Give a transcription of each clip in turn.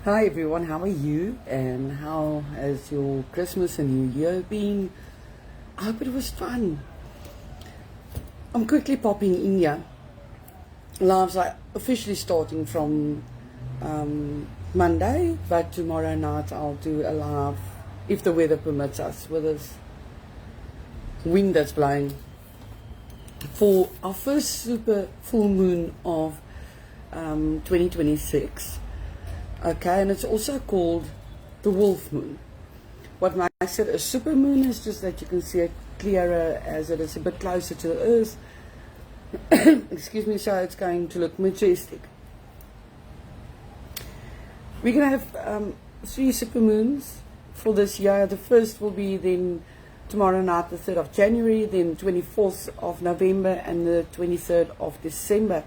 Hi everyone, how are you? And how has your Christmas and New Year been? I hope it was fun. I'm quickly popping in here. Lives are officially starting from Monday, but tomorrow night I'll do a live, if the weather permits us, with this wind that's blowing, for our first super full moon of 2026. Okay, and it's also called the wolf moon. What makes it a super moon is just that you can see it clearer as it is a bit closer to the earth. Excuse me, so it's going to look majestic. We're going to have 3 super moons for this year. The first will be then tomorrow night, the 3rd of January, then 24th of November, and the 23rd of December.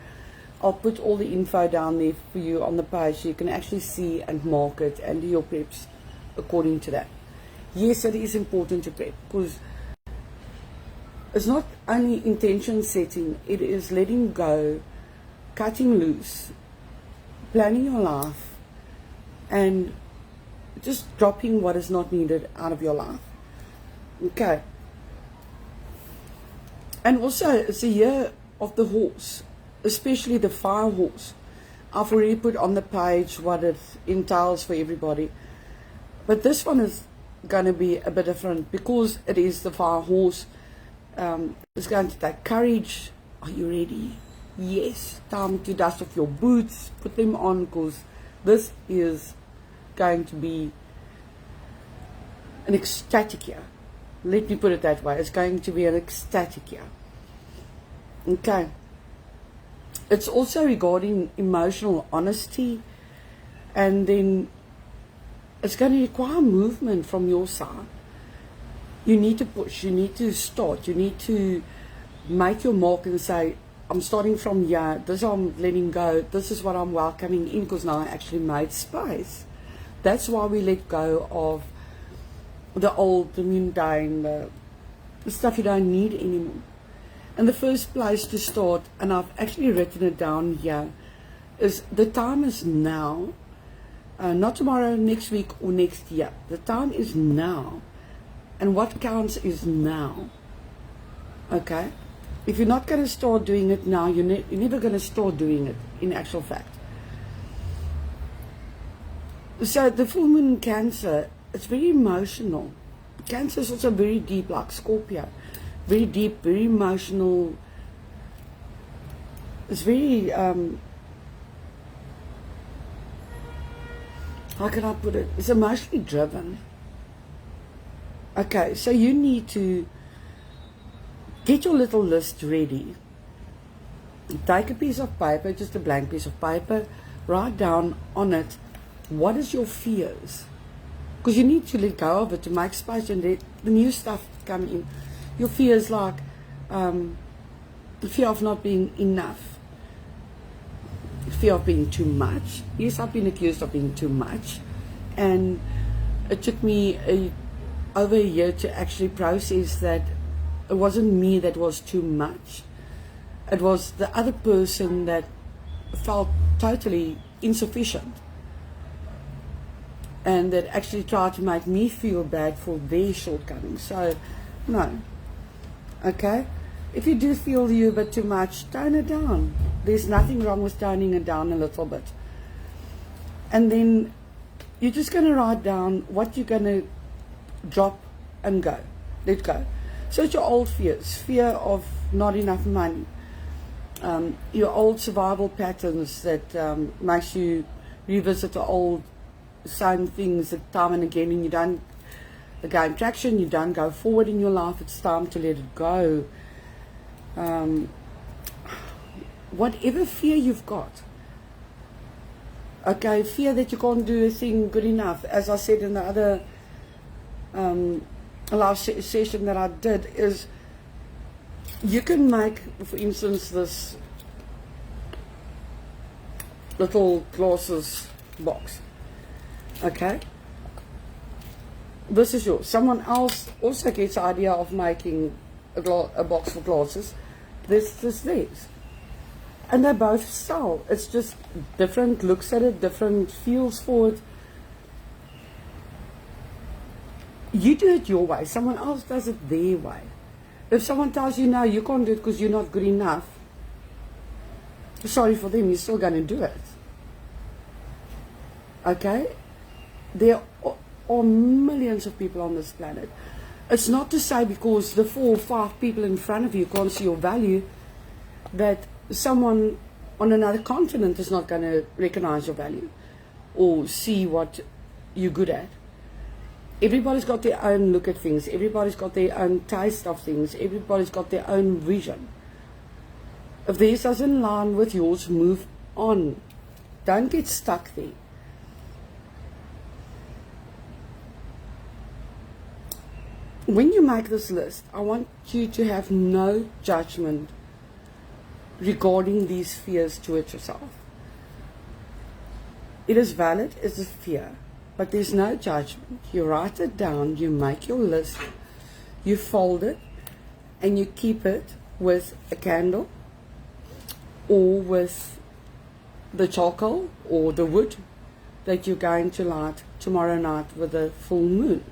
I'll put all the info down there for you on the page so you can actually see and mark it and do your preps according to that. Yes, it is important to prep because it's not only intention setting, it is letting go, cutting loose, planning your life, and just dropping what is not needed out of your life. Okay. And also, it's a year of the horse, especially the fire horse. I've already put on the page what it entails for everybody. But this one is going to be a bit different because it is the fire horse. It's going to take courage. Are you ready? Yes. Time to dust off your boots, put them on, because this is going to be an ecstatic year. Let me put it that way. It's going to be an ecstatic year. Okay. It's also regarding emotional honesty, and then it's going to require movement from your side. You need to push, you need to start, you need to make your mark and say, I'm starting from here, this I'm letting go, this is what I'm welcoming in, because now I actually made space. That's why we let go of the old, the mundane, the stuff you don't need anymore. And the first place to start, and I've actually written it down here, is the time is now. Not tomorrow, next week, or next year. The time is now. And what counts is now. Okay? If you're not going to start doing it now, you're never going to start doing it, in actual fact. So the full moon in Cancer, it's very emotional. Cancer is also very deep, like Scorpio. Very deep, very emotional. It's very, how can I put it? It's emotionally driven. Okay, so you need to get your little list ready. Take a piece of paper, just a blank piece of paper, write down on it, what is your fears? Because you need to let go of it to make space and let the new stuff come in. Your fears like the fear of not being enough, fear of being too much. Yes, I've been accused of being too much, and it took me over a year to actually process that it wasn't me that was too much. It was the other person that felt totally insufficient, and that actually tried to make me feel bad for their shortcomings. So, no. Okay? If you do feel you're a bit too much, tone it down. There's nothing wrong with toning it down a little bit. And then you're just going to write down what you're going to drop and go. Let go. So it's your old fears. Fear of not enough money. Your old survival patterns that makes you revisit the old same things time and again, and you don't gain traction, you don't go forward in your life. It's time to let it go. Whatever fear you've got, okay, fear that you can't do a thing good enough, as I said in the other last session that I did, is you can make, for instance, this little glasses box. Okay, this is yours. Someone else also gets the idea of making a box for glasses. This is theirs. And they both sell. It's just different looks at it, different feels for it. You do it your way. Someone else does it their way. If someone tells you, no, you can't do it because you're not good enough, sorry for them, you're still going to do it. Okay? There are millions of people on this planet. It's not to say because the 4 or 5 people in front of you can't see your value that someone on another continent is not going to recognize your value or see what you're good at. Everybody's got their own look at things. Everybody's got their own taste of things. Everybody's got their own vision. If theirs doesn't line with yours, move on. Don't get stuck there. When you make this list, I want you to have no judgment regarding these fears towards yourself. It is valid, it's a fear, but there's no judgment. You write it down, you make your list, you fold it, and you keep it with a candle or with the charcoal or the wood that you're going to light tomorrow night with the full moon.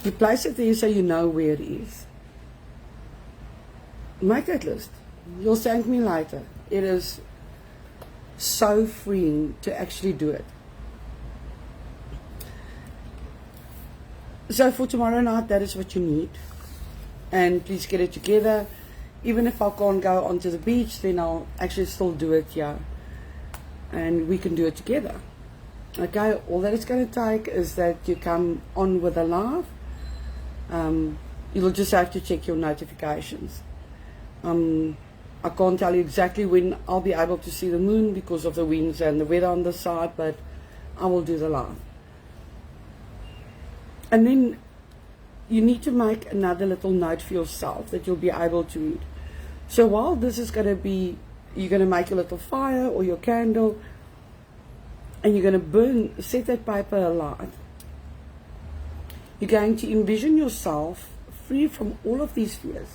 You place it there so you know where it is. Make that list. You'll thank me later. It is so freeing to actually do it. So for tomorrow night, that is what you need. And please get it together. Even if I can't go onto the beach, then I'll actually still do it here. And we can do it together. Okay, all that it's going to take is that you come on with a live. You'll just have to check your notifications. I can't tell you exactly when I'll be able to see the moon because of the winds and the weather on the side, but I will do the live. And then you need to make another little note for yourself that you'll be able to read. So while this is going to be, you're going to make a little fire or your candle, and you're going to set that paper alight. You're going to envision yourself free from all of these fears.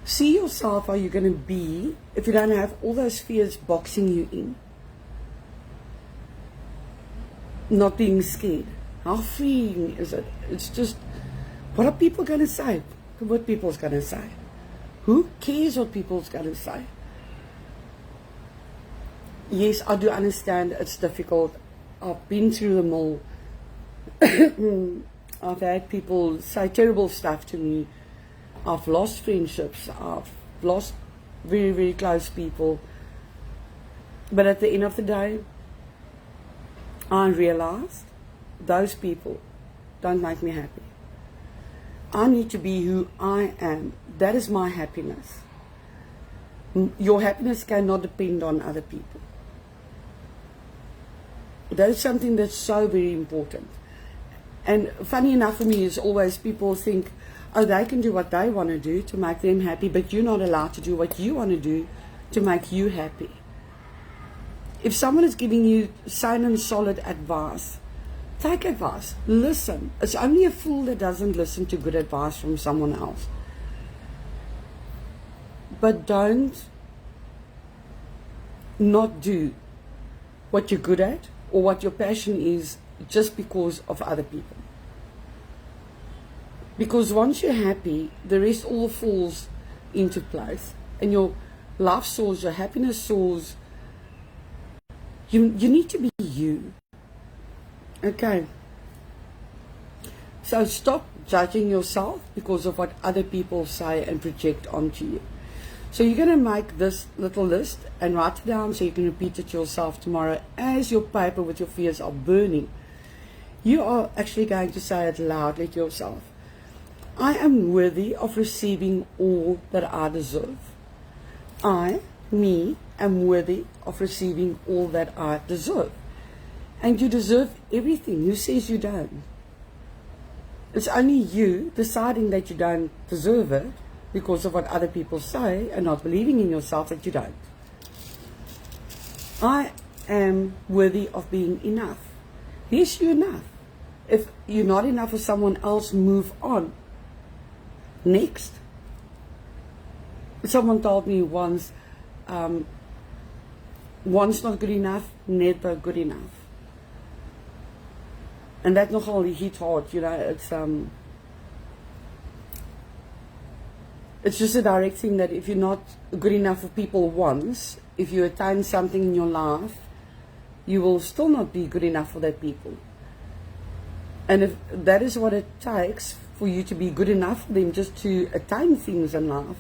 See yourself how you're going to be if you don't have all those fears boxing you in. Not being scared. How freeing is it? It's just, what are people going to say? What people's going to say? Who cares what people's going to say? Yes, I do understand it's difficult. I've been through them all. I've had people say terrible stuff to me. I've lost friendships. I've lost very, very close people. But at the end of the day, I realized those people don't make me happy. I need to be who I am. That is my happiness. Your happiness cannot depend on other people. That is something that's so very important. And funny enough for me is always people think, oh, they can do what they want to do to make them happy, but you're not allowed to do what you want to do to make you happy. If someone is giving you sound and solid advice, take advice. Listen. It's only a fool that doesn't listen to good advice from someone else. But don't not do what you're good at or what your passion is just because of other people. Because once you're happy, the rest all falls into place. And your life soars, your happiness soars. You need to be you. Okay. So stop judging yourself because of what other people say and project onto you. So you're going to make this little list and write it down so you can repeat it to yourself tomorrow as your paper with your fears are burning. You are actually going to say it loudly to yourself. I am worthy of receiving all that I deserve. I, me, am worthy of receiving all that I deserve. And you deserve everything. Who says you don't? It's only you deciding that you don't deserve it because of what other people say and not believing in yourself that you don't. I am worthy of being enough. Yes, you're enough. If you're not enough for someone else, move on. Next. Someone told me once, once not good enough, never good enough. And that nogal hit hard, it's just a direct thing that if you're not good enough for people once, if you attain something in your life, you will still not be good enough for that people. And if that is what it takes for you to be good enough for them, just to attain things in life,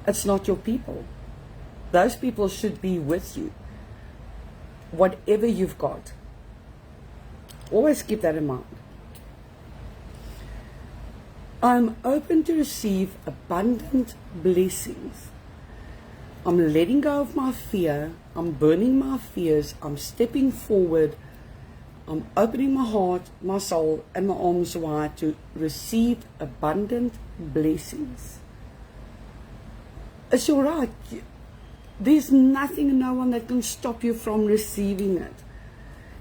it's not your people. Those people should be with you, whatever you've got. Always keep that in mind. I'm open to receive abundant blessings. I'm letting go of my fear. I'm burning my fears. I'm stepping forward. I'm opening my heart, my soul, and my arms wide to receive abundant blessings. It's all right. There's nothing and no one that can stop you from receiving it.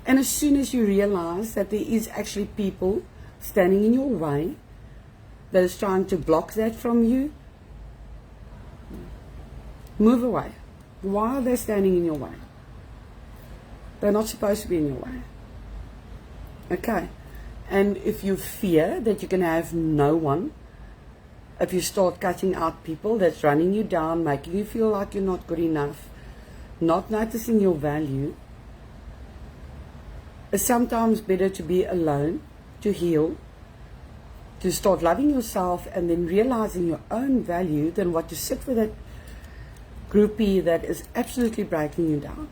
And as soon as you realize that there is actually people standing in your way that is trying to block that from you, move away. Why are they standing in your way? They're not supposed to be in your way. Okay. And if you fear that you can have no one, if you start cutting out people that's running you down, making you feel like you're not good enough, not noticing your value, it's sometimes better to be alone, to heal, to start loving yourself and then realizing your own value than what to sit with that groupie that is absolutely breaking you down.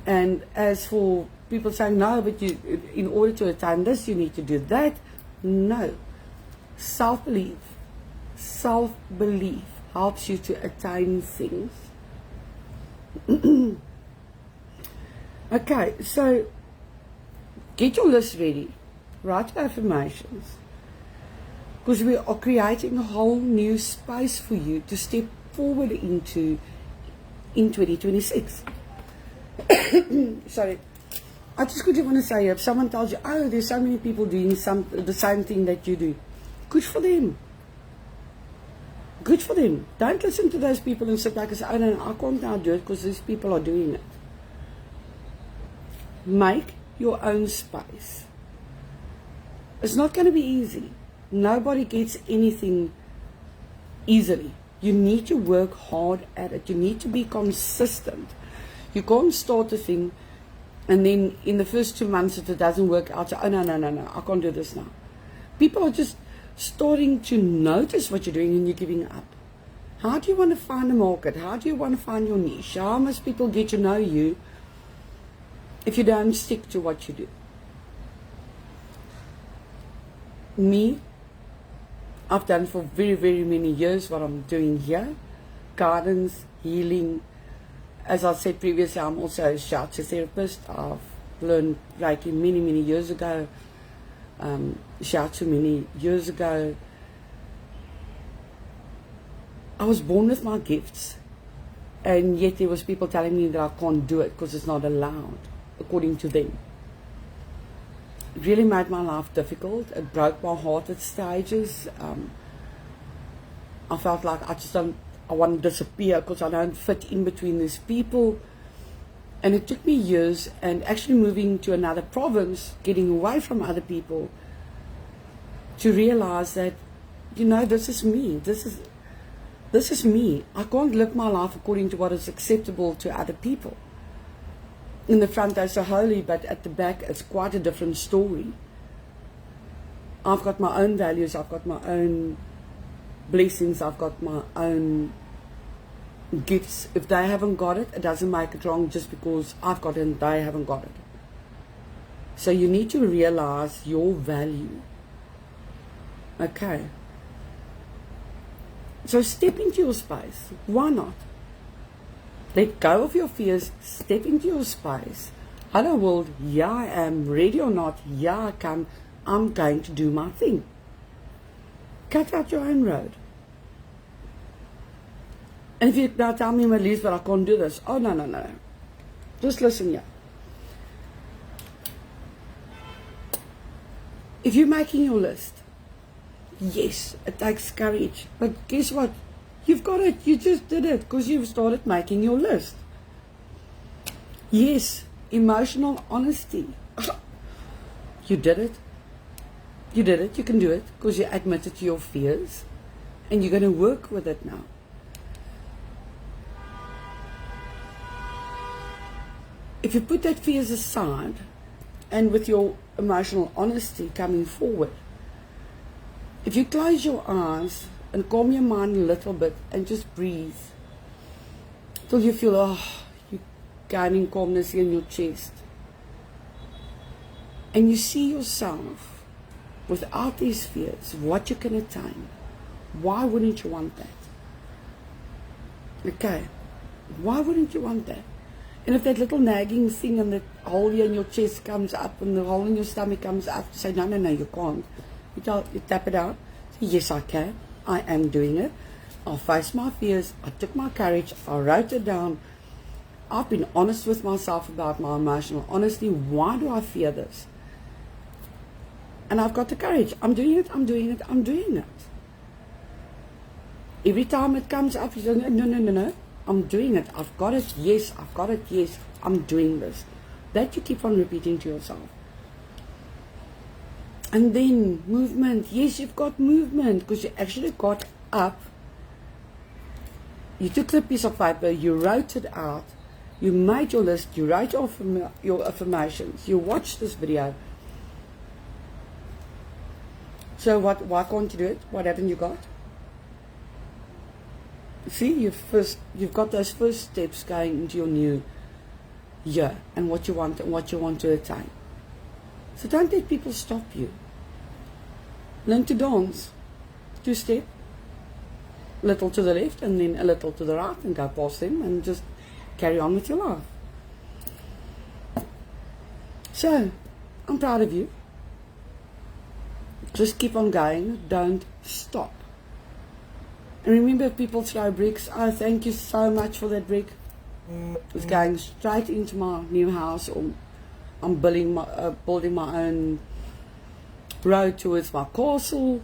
And as for people saying, no, but you, in order to attain this, you need to do that. No. Self-belief helps you to attain things. Okay, so get your list ready. Write your affirmations. Because we are creating a whole new space for you to step forward into in 2026. Sorry. I just quickly want to say, if someone tells you, oh, there's so many people doing the same thing that you do, good for them. Good for them. Don't listen to those people and sit back and say, oh, no, I can't now do it because these people are doing it. Make your own space. It's not going to be easy. Nobody gets anything easily. You need to work hard at it. You need to be consistent. You can't start a thing and then in the first 2 months if it doesn't work out, say, oh, no, I can't do this now. People are just starting to notice what you're doing and you're giving up. How do you want to find a market? How do you want to find your niche? How must people get to know you if you don't stick to what you do? Me, I've done for very, very many years what I'm doing here. Guidance, healing. As I said previously, I'm also a shiatsu therapist. I've learned Reiki many, many years ago. Shiatsu many years ago. I was born with my gifts. And yet there was people telling me that I can't do it because it's not allowed, according to them. It really made my life difficult. It broke my heart at stages. I felt like I want to disappear because I don't fit in between these people. And it took me years, and actually moving to another province, getting away from other people, to realize that, this is me. This is me. I can't live my life according to what is acceptable to other people. In the front they're so holy, but at the back it's quite a different story. I've got my own values, I've got my own blessings, I've got my own gifts. If they haven't got it, it doesn't make it wrong just because I've got it and they haven't got it. So you need to realize your value. Okay. So step into your space. Why not? Let go of your fears, step into your space. Hello world, yeah I am, ready or not, yeah I come, I'm going to do my thing. Cut out your own road. And if you now tell me, Marlies, but I can't do this. Oh, no. Just listen here. If you're making your list, Yes, it takes courage. But guess what? You've got it. You just did it because you've started making your list. Yes, emotional honesty. You did it. You did it. You can do it because you admitted to your fears and you're going to work with it now. If you put that fears aside and with your emotional honesty coming forward, if you close your eyes and calm your mind a little bit and just breathe till you feel, you're gaining calmness in your chest. And you see yourself without these fears, what you can attain. Why wouldn't you want that? Okay, why wouldn't you want that? And if that little nagging thing and that hole here in your chest comes up and the hole in your stomach comes up, you say, no, you can't. You tap it out. Say, yes, I can. I am doing it. I'll face my fears. I took my courage. I wrote it down. I've been honest with myself about my emotional honesty. Why do I fear this? And I've got the courage. I'm doing it. I'm doing it. I'm doing it. Every time it comes up, you say, no. I'm doing it. I've got it. Yes, I've got it. Yes, I'm doing this. That you keep on repeating to yourself. And then movement. Yes, you've got movement because you actually got up. You took the piece of paper. You wrote it out. You made your list. You wrote your affirmations. You watched this video. So why can't you do it? What haven't you got? See, you've got those first steps going into your new year and what you want to attain. So don't let people stop you. Learn to dance. 2-step. A little to the left and then a little to the right and go past them and just carry on with your life. So, I'm proud of you. Just keep on going. Don't stop. And remember, if people throw bricks, thank you so much for that brick. It's going straight into my new house, or I'm building my own road towards my castle.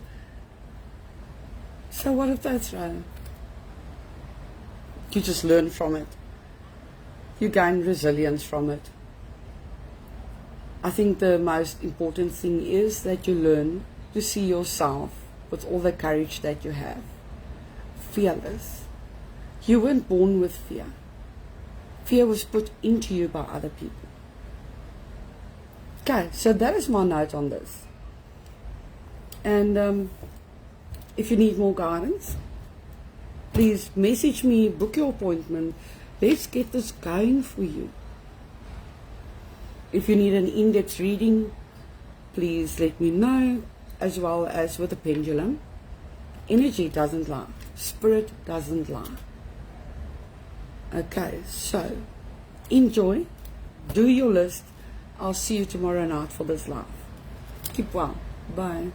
So what if they throw? You just learn from it. You gain resilience from it. I think the most important thing is that you learn to see yourself with all the courage that you have. Fearless. You weren't born with fear. Fear was put into you by other people. Okay, so that is my note on this. And if you need more guidance, please message me, book your appointment. Let's get this going for you. If you need an in-depth reading, please let me know, as well as with the pendulum. Energy doesn't lie. Spirit doesn't lie. Okay, so enjoy. Do your list. I'll see you tomorrow night for this live. Keep well. Bye.